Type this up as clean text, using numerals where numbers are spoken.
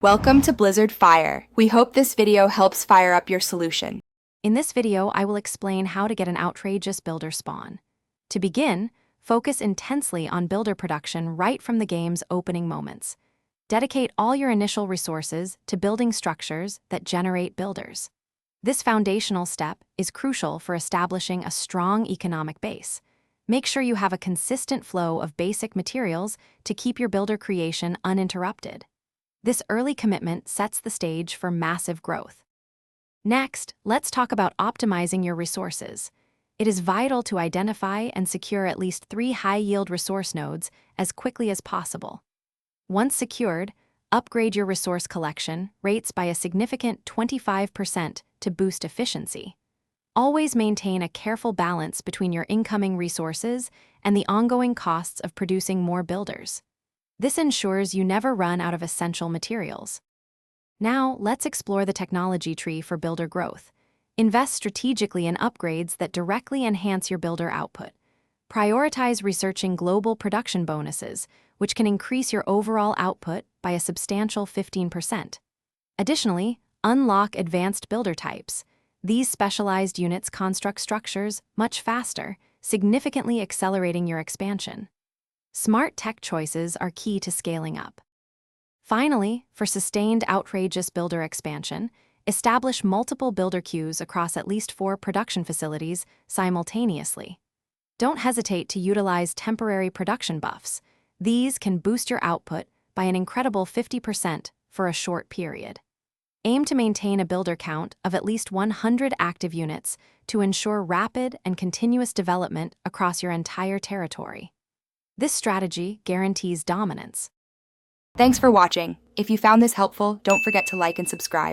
Welcome to Blizzard Fire. We hope this video helps fire up your solution. In this video, I will explain how to get an outrageous builder spawn. To begin, focus intensely on builder production right from the game's opening moments. Dedicate all your initial resources to building structures that generate builders. This foundational step is crucial for establishing a strong economic base. Make sure you have a consistent flow of basic materials to keep your builder creation uninterrupted. This early commitment sets the stage for massive growth. Next, let's talk about optimizing your resources. It is vital to identify and secure at least 3 high-yield resource nodes as quickly as possible. Once secured, upgrade your resource collection rates by a significant 25% to boost efficiency. Always maintain a careful balance between your incoming resources and the ongoing costs of producing more builders. This ensures you never run out of essential materials. Now, let's explore the technology tree for builder growth. Invest strategically in upgrades that directly enhance your builder output. Prioritize researching global production bonuses, which can increase your overall output by a substantial 15%. Additionally, unlock advanced builder types. These specialized units construct structures much faster, significantly accelerating your expansion. Smart tech choices are key to scaling up. Finally, for sustained outrageous builder expansion, establish multiple builder queues across at least 4 production facilities simultaneously. Don't hesitate to utilize temporary production buffs. These can boost your output by an incredible 50% for a short period. Aim to maintain a builder count of at least 100 active units to ensure rapid and continuous development across your entire territory. This strategy guarantees dominance. Thanks for watching. If you found this helpful, don't forget to like and subscribe.